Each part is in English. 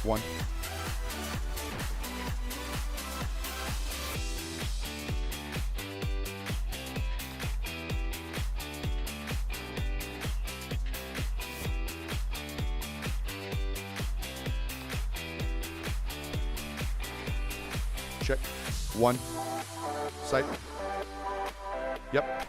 One. Check. One. Sight. Yep.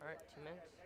All right, 2 minutes.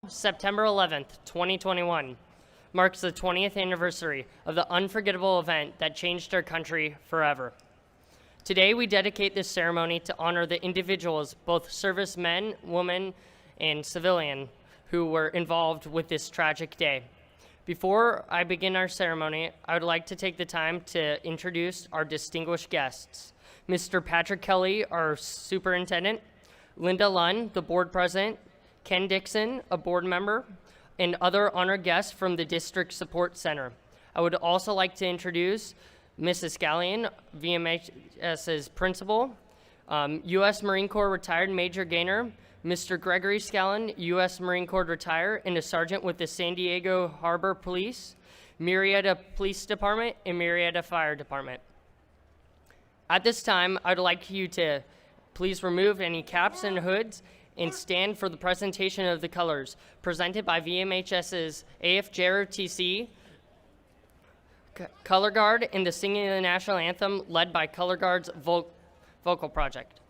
September 11th, 2021 marks the 20th anniversary of the unforgettable event that changed our country forever. Today, we dedicate this ceremony to honor the individuals, both servicemen, women, and civilian, who were involved with this tragic day. Before I begin our ceremony, I would like to take the time to introduce our distinguished guests. Mr. Patrick Kelly, our superintendent, Linda Lunn, the board president, Ken Dixon, a board member, and other honored guests from the District Support Center. I would also like to introduce Mrs. Scallion, VMHS's principal, U.S. Marine Corps retired Major Gaynor, Mr. Gregory Scallon, U.S. Marine Corps retired and a sergeant with the San Diego Harbor Police, Murrieta Police Department, and Murrieta Fire Department. At this time, I'd like you to please remove any caps and hoods and stand for the presentation of the colors presented by VMHS's AFJROTC Color Guard and the singing of the national anthem led by Color Guard's vocal project.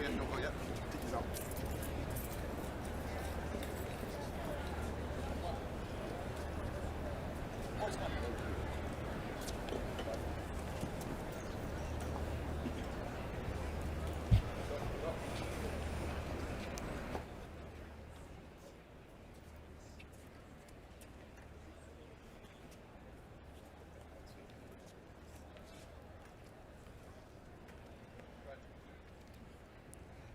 Don't go yet. He's out.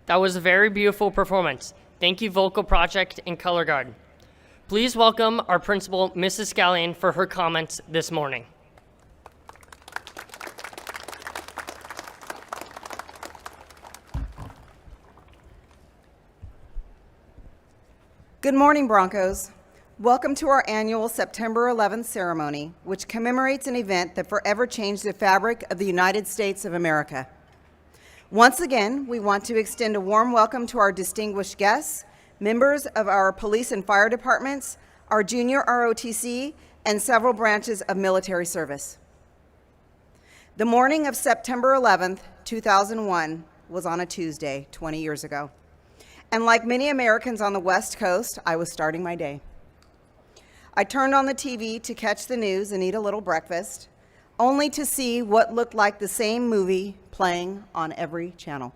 That was a very beautiful performance. Thank you, Vocal Project and Color Guard. Please welcome our principal, Mrs. Scallion, for her comments this morning. Good morning, Broncos. Welcome to our annual September 11th ceremony, which commemorates an event that forever changed the fabric of the United States of America. Once again, we want to extend a warm welcome to our distinguished guests, members of our police and fire departments, our junior ROTC, and several branches of military service. The morning of September 11th, 2001 was on a Tuesday 20 years ago. And like many Americans on the West Coast, I was starting my day. I turned on the TV to catch the news and eat a little breakfast, only to see what looked like the same movie playing on every channel.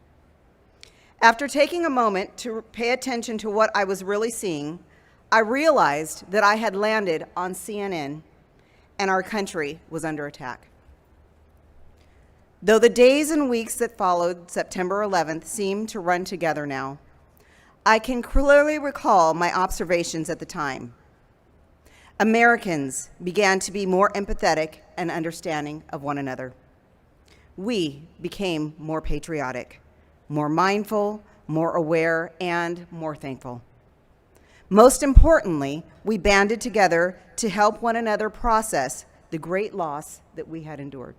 After taking a moment to pay attention to what I was really seeing, I realized that I had landed on CNN and our country was under attack. Though the days and weeks that followed September 11th seem to run together now, I can clearly recall my observations at the time. Americans began to be more empathetic and understanding of one another. We became more patriotic, more mindful, more aware, and more thankful. Most importantly, we banded together to help one another process the great loss that we had endured.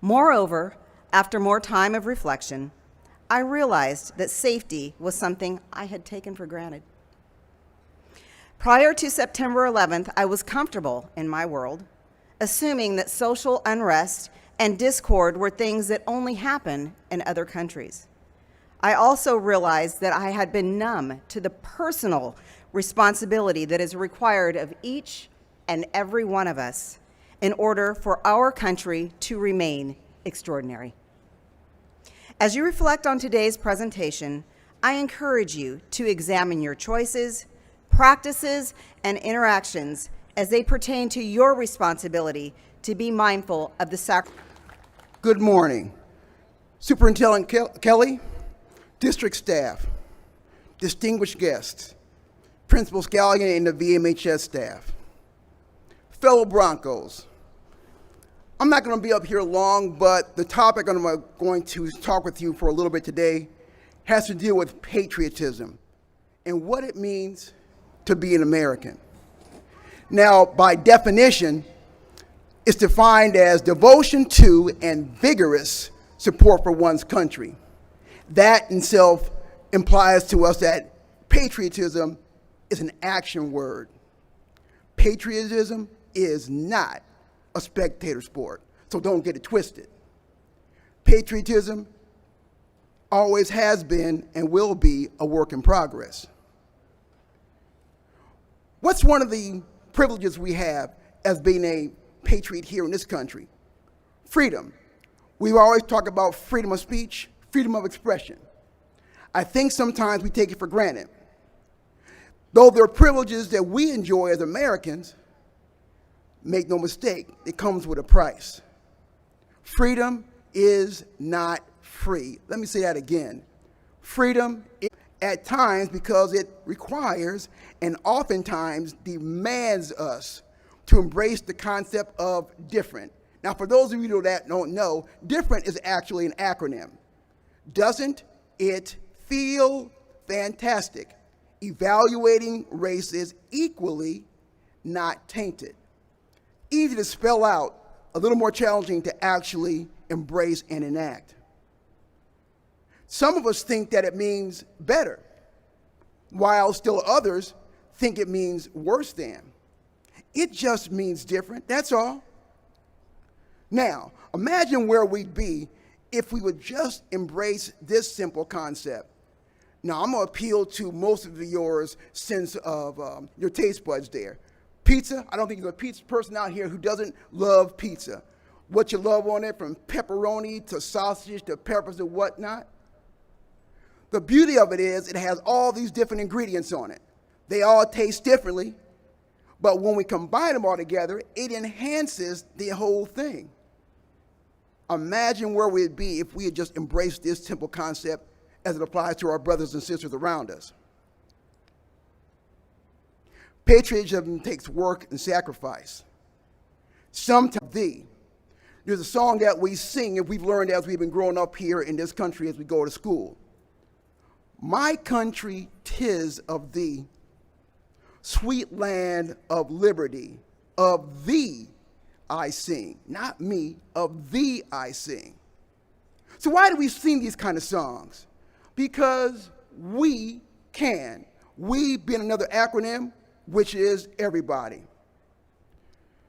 Moreover, after more time of reflection, I realized that safety was something I had taken for granted. Prior to September 11th, I was comfortable in my world, assuming that social unrest and discord were things that only happen in other countries. I also realized that I had been numb to the personal responsibility that is required of each and every one of us in order for our country to remain extraordinary. As you reflect on today's presentation, I encourage you to examine your choices, practices, and interactions as they pertain to your responsibility to be mindful of the sacrifice. Good morning. Superintendent Kelly, district staff, distinguished guests, Principal Scallion and the VMHS staff, fellow Broncos. I'm not going to be up here long, but the topic I'm going to talk with you for a little bit today has to deal with patriotism and what it means to be an American. Now, by definition, it's defined as devotion to and vigorous support for one's country. That in itself implies to us that patriotism is an action word. Patriotism is not a spectator sport, so don't get it twisted. Patriotism always has been and will be a work in progress. What's one of the privileges we have as being a patriot here in this country? Freedom. We always talk about freedom of speech, freedom of expression. I think sometimes we take it for granted. Though there are privileges that we enjoy as Americans, make no mistake, it comes with a price. Freedom is not free. Let me say that again. Freedom is at times because it requires and oftentimes demands us to embrace the concept of different. Now, for those of you that don't know, different is actually an acronym. Doesn't it feel fantastic? Evaluating races equally, not tainted. Easy to spell out, a little more challenging to actually embrace and enact. Some of us think that it means better, while still others think it means worse than. It just means different, that's all. Now, imagine where we'd be if we would just embrace this simple concept. Now, I'm going to appeal to most of yours sense of your taste buds there. Pizza, I don't think there's a pizza person out here who doesn't love pizza. What you love on it, from pepperoni to sausage to peppers and whatnot. The beauty of it is it has all these different ingredients on it. They all taste differently, but when we combine them all together, it enhances the whole thing. Imagine where we'd be if we had just embraced this simple concept as it applies to our brothers and sisters around us. Patriotism takes work and sacrifice. Sometimes there's a song that we sing and we've learned as we've been growing up here in this country as we go to school. My country, 'tis of thee, sweet land of liberty, of thee I sing. Not me, of thee I sing. So why do we sing these kind of songs? Because we can. We being another acronym, which is everybody.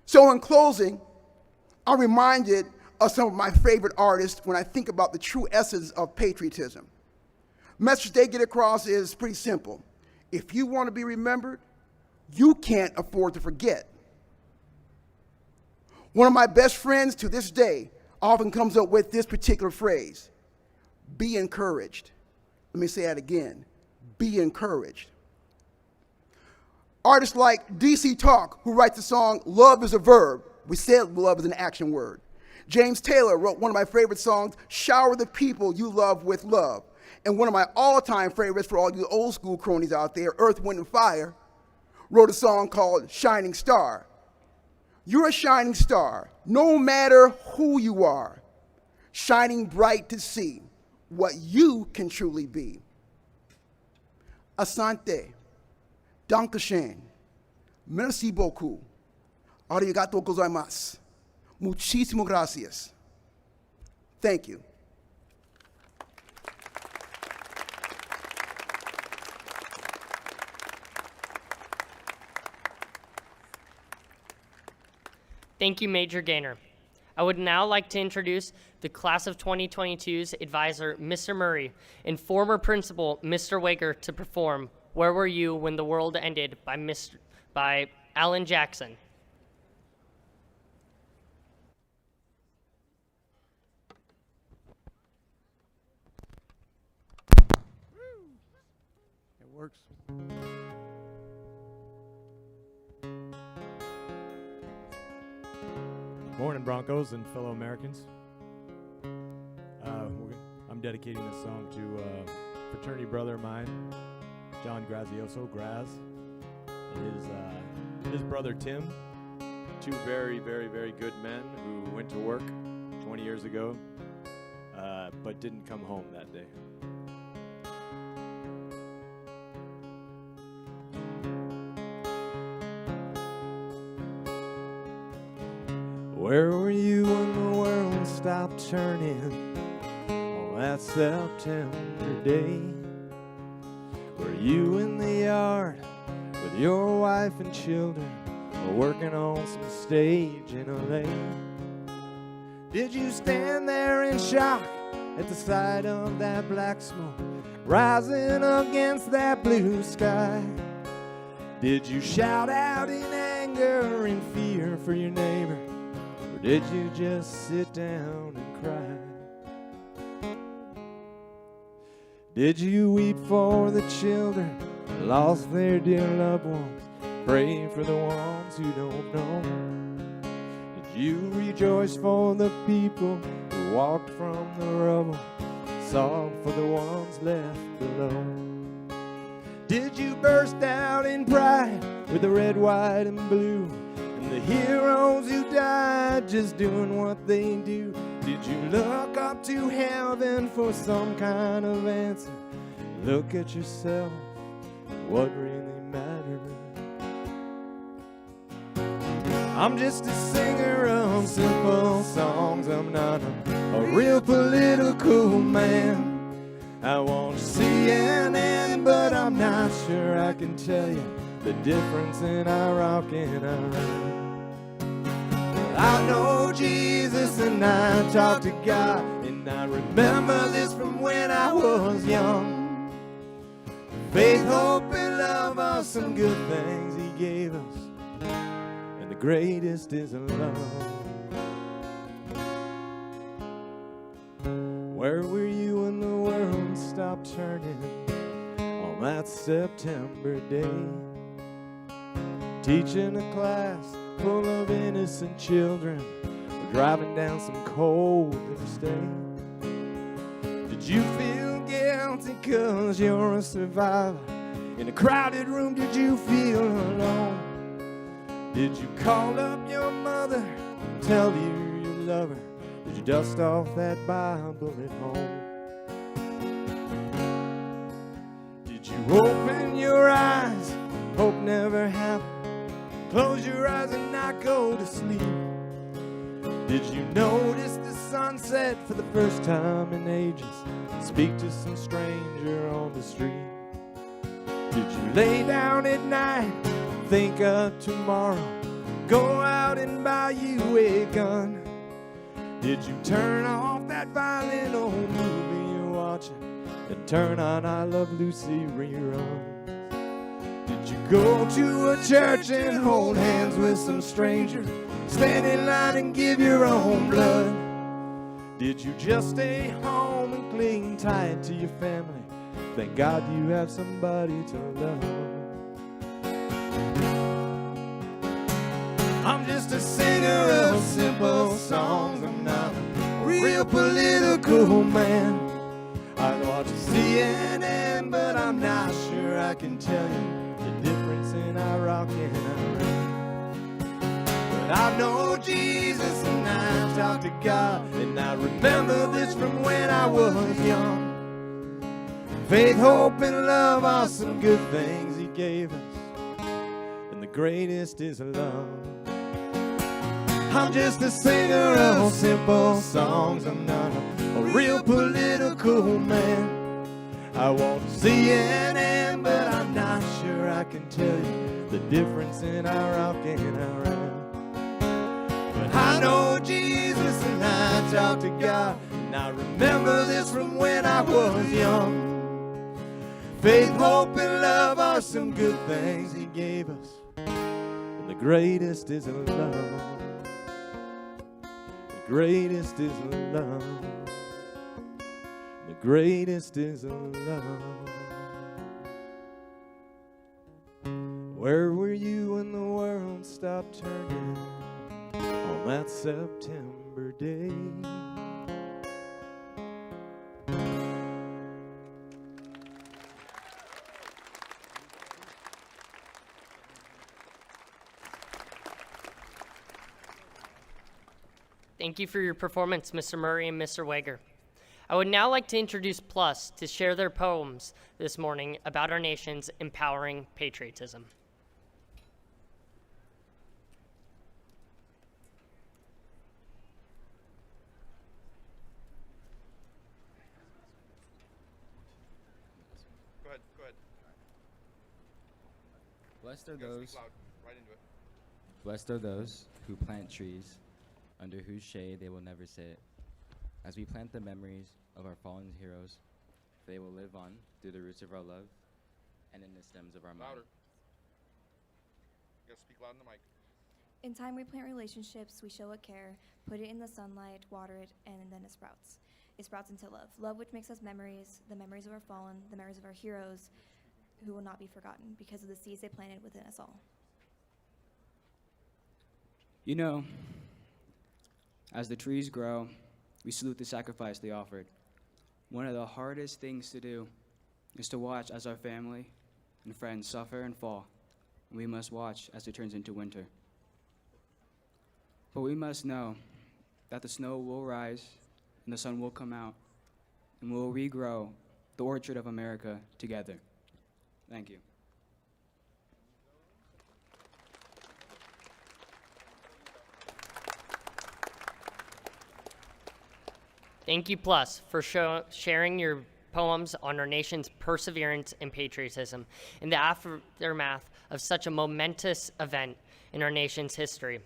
So in closing, I'm reminded of some of my favorite artists when I think about the true essence of patriotism. The message they get across is pretty simple. If you want to be remembered, you can't afford to forget. One of my best friends to this day often comes up with this particular phrase: be encouraged. Let me say that again, be encouraged. Artists like DC Talk, who writes the song Love is a Verb. We said love is an action word. James Taylor wrote one of my favorite songs, Shower the People You Love with Love. And one of my all-time favorites for all you old school cronies out there, Earth, Wind, and Fire, wrote a song called Shining Star. You're a shining star, no matter who you are, shining bright to see what you can truly be. Asante, Dankeschön, merci beaucoup, arigato gozaimasu, muchísimas gracias. Thank you. Thank you, Major Gaynor. I would now like to introduce the Class of 2022's advisor, Mr. Murray, and former principal, Mr. Waker, to perform Where Were You When the World Ended by Alan Jackson. It works. Morning, Broncos and fellow Americans. I'm dedicating this song to a fraternity brother of mine, John Grazioso, Graz, and his brother Tim, two very, very, very good men who went to work 20 years ago, but didn't come home that day. Where were you when the world stopped turning on that September day? Were you in the yard with your wife and children, or working on some stage in LA? Did you stand there in shock at the sight of that black smoke rising against that blue sky? Did you shout out in anger and fear for your neighbor? Did you just sit down and cry? Did you weep for the children that lost their dear loved ones? Pray for the ones who don't know? Did you rejoice for the people who walked from the rubble? Sob for the ones left below? Did you burst out in pride with the red, white, and blue? The heroes who died just doing what they do? Did you look up to heaven for some kind of answer? Look at yourself, what really matters. I'm just a singer of simple songs. I'm not a real political man. I watch CNN, but I'm not sure I can tell you the difference in Iraq and Iran. I know Jesus and I talk to God, and I remember this from when I was young. Faith, hope, and love are some good things He gave us, and the greatest is love. Where were you when the world stopped turning on that September day? Teaching a class full of innocent children, or driving down some cold interstate? Did you feel guilty 'cause you're a survivor? In a crowded room, did you feel alone? Did you call up your mother, tell you you love her? Did you dust off that Bible at home? Did you open your eyes, hope never happened? Close your eyes and not go to sleep. Did you notice the sunset for the first time in ages? Speak to some stranger on the street. Did you lay down at night, think of tomorrow? Go out and buy you a gun? Did you turn off that violent old movie you're watching and turn on I Love Lucy reruns? Did you go to a church and hold hands with some stranger? Stand in line and give your own blood? Did you just stay home and cling tight to your family? Thank God you have somebody to love. I'm just a singer of simple songs. I'm not real political man. I watch CNN, but I'm not sure I can tell you the difference in Iraq and Iran. But I know Jesus and I talk to God, and I remember this from when I was young. Faith, hope, and love are some good things He gave us, and the greatest is love. I'm just a singer of simple songs. I'm not a real political man. I watch CNN, but I'm not sure I can tell you the difference in Iraq and Iran. But I know Jesus and I talk to God, and I remember this from when I was young. Faith, hope, and love are some good things He gave us, and the greatest is love. The greatest is love. The greatest is love. Where were you when the world stopped turning on that September day? Thank you for your performance, Mr. Murray and Mr. Wager. I would now like to introduce Plus to share their poems this morning about our nation's empowering patriotism. Go ahead. Blessed are You gotta those. speak loud, right into it. Blessed are those who plant trees, under whose shade they will never sit. As we plant the memories of our fallen heroes, they will live on through the roots of our love and in the stems of our mind. Louder. You gotta speak loud in the mic. In time, we plant relationships, we show it care, put it in the sunlight, water it, and then it sprouts. It sprouts into love. Love which makes us memories, the memories of our fallen, the memories of our heroes, who will not be forgotten because of the seeds they planted within us all. You know, as the trees grow, we salute the sacrifice they offered. One of the hardest things to do is to watch as our family and friends suffer and fall, and we must watch as it turns into winter. But we must know that the snow will rise and the sun will come out, and we'll regrow the orchard of America together. Thank you. Thank you, Plus, for sharing your poems on our nation's perseverance and patriotism in the aftermath of such a momentous event in our nation's history.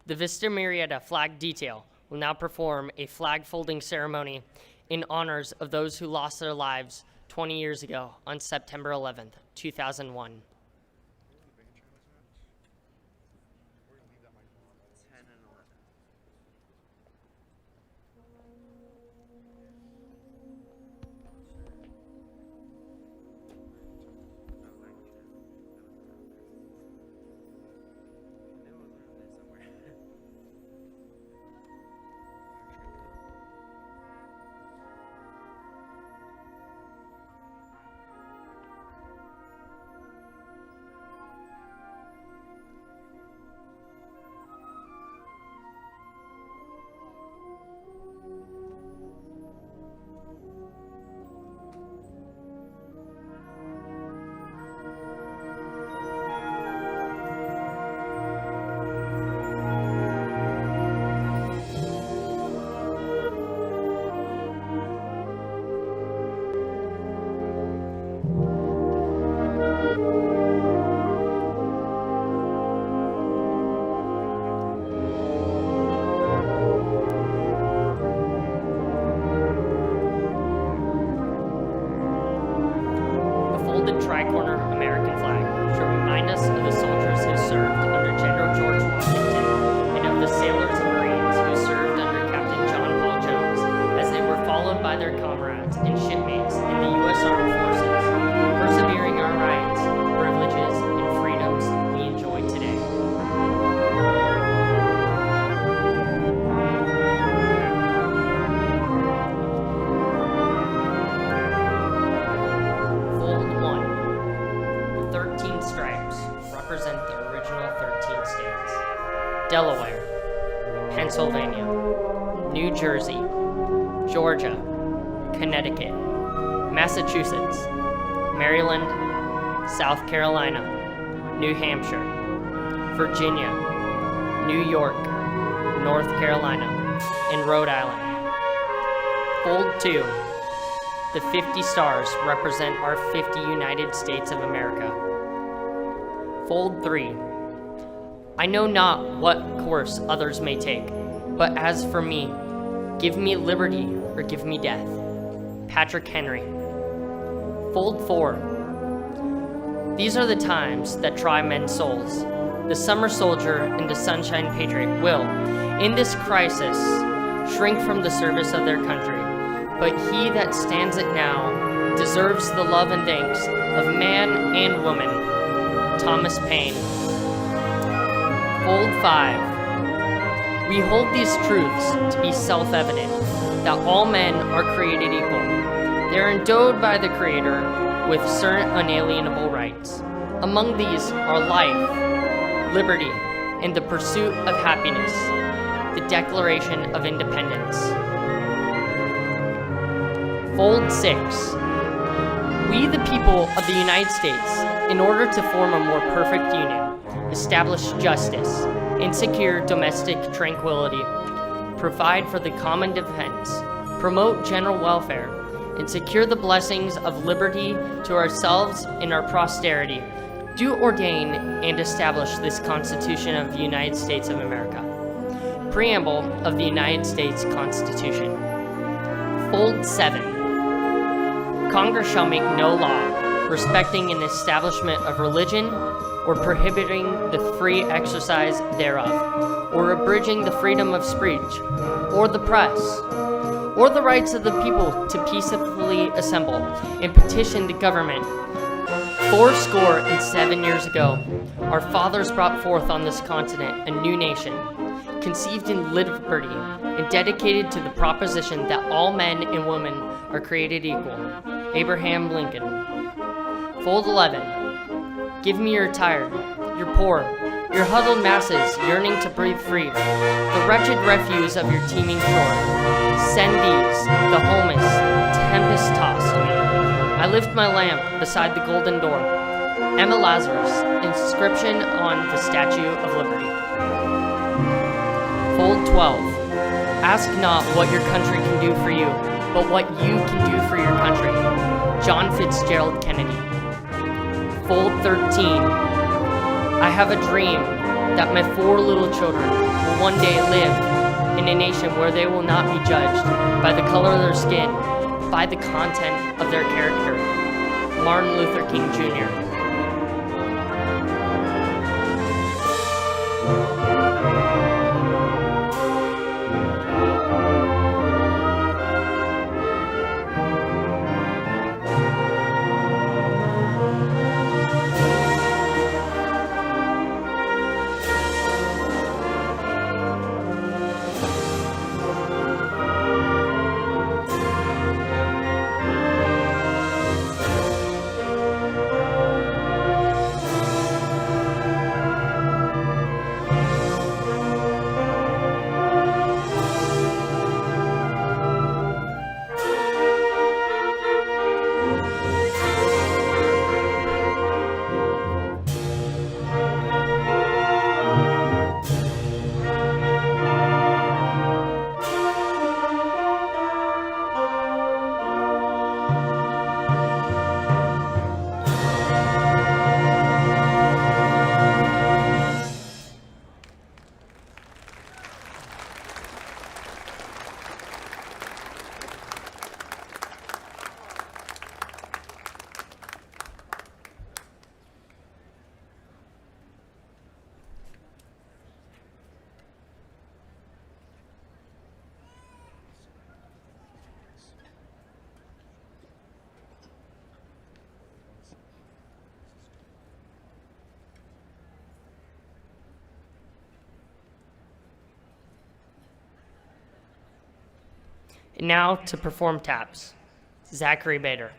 The Vista Murrieta flag detail will now perform a flag-folding ceremony in honors of those who lost their lives 20 years ago on September 11th, 2001. Tri-corner American flag should remind us of the soldiers who served under General George Washington and of the sailors and Marines who served under Captain John Paul Jones as they were followed by their comrades and shipmates in the U.S. Armed Forces, persevering our rights, privileges, and freedoms we enjoy today. Delaware, Pennsylvania, New Jersey, Georgia, Connecticut, Massachusetts, Maryland, South Carolina, New Hampshire, Virginia, New York, North Carolina, and Rhode Island. Fold 2. The 50 stars represent our 50 United States of America. Fold 3. I know not what course others may take, but as for me, give me liberty or give me death. Patrick Henry. Fold 4. These are the times that try men's souls. The summer soldier and the sunshine patriot will, in this crisis, shrink from the service of their country. But he that stands it now deserves the love and thanks of man and woman. Thomas Paine. Fold 5. We hold these truths to be self-evident, that all men are created equal. They are endowed by the Creator with certain unalienable rights. Among these are life, liberty, and the pursuit of happiness, the Declaration of Independence. Fold 6. We, the people of the United States, in order to form a more perfect union, establish justice and secure domestic tranquility, provide for the common defense, promote general welfare, and secure the blessings of liberty to ourselves and our posterity, do ordain and establish this Constitution of the United States of America. Preamble of the United States Constitution. Fold 7. Congress shall make no law respecting an establishment of religion or prohibiting the free exercise thereof, or abridging the freedom of speech, or the press, or the rights of the people to peacefully assemble and petition the government. fourscore and 7 years ago, our fathers brought forth on this continent a new nation, conceived in liberty and dedicated to the proposition that all men and women are created equal. Abraham Lincoln. Fold 11. Give me your tired, your poor, your huddled masses yearning to breathe free, the wretched refuse of your teeming shore. Send these, the homeless, tempest-tossed me. I lift my lamp beside the golden door. Emma Lazarus, inscription on the Statue of Liberty. Fold 12. Ask not what your country can do for you, but what you can do for your country. John Fitzgerald Kennedy. Fold 13. I have a dream that my 4 little children will one day live in a nation where they will not be judged by the color of their skin, by the content of their character. Martin Luther King Jr. And now to perform taps, Zachary Bader.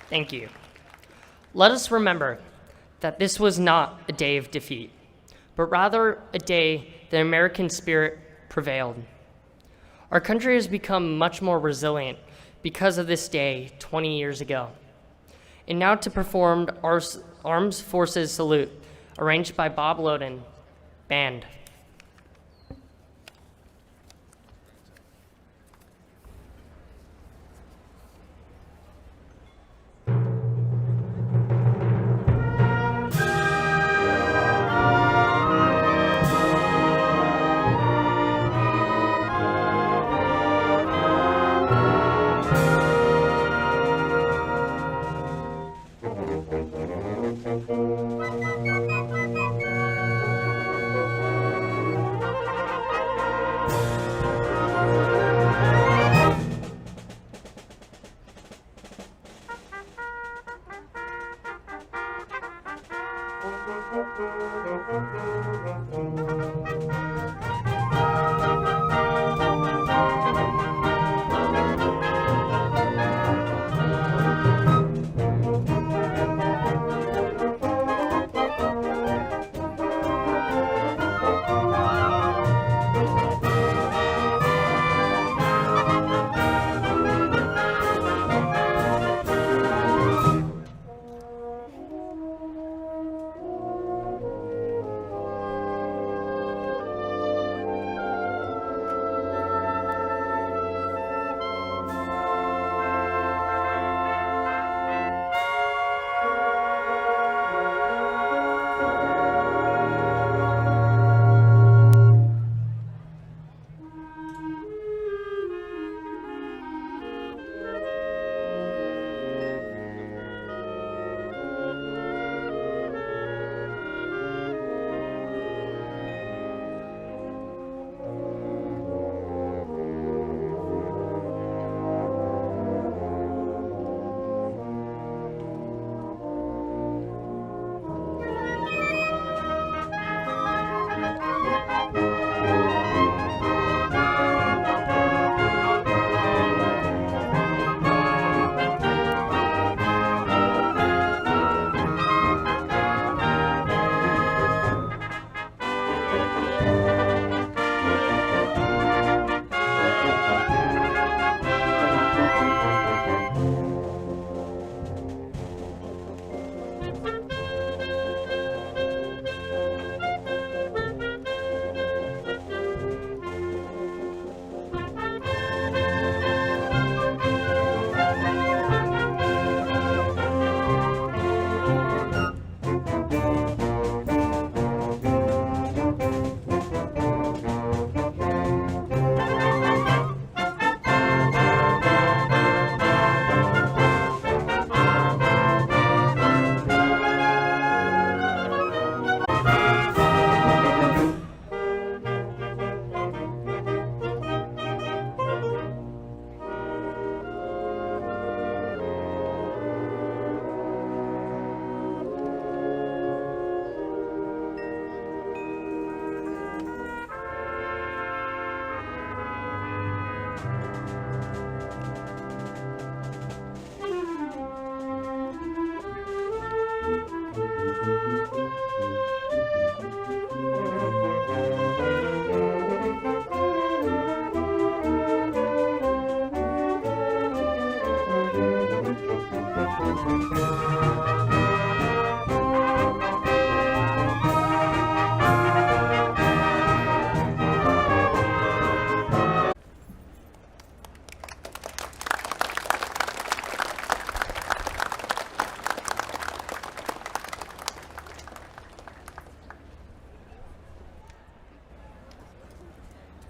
Thank you. Let us remember that this was not a day of defeat, but rather a day the American spirit prevailed. Our country has become much more resilient because of this day 20 years ago. And now to perform our Armed Forces Salute, arranged by Bob Loden, Band.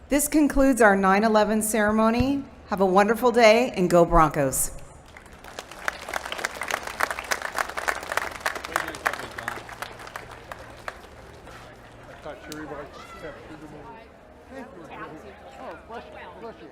This concludes our 9/11 ceremony. Have a wonderful day and go Broncos. Oh, bless you.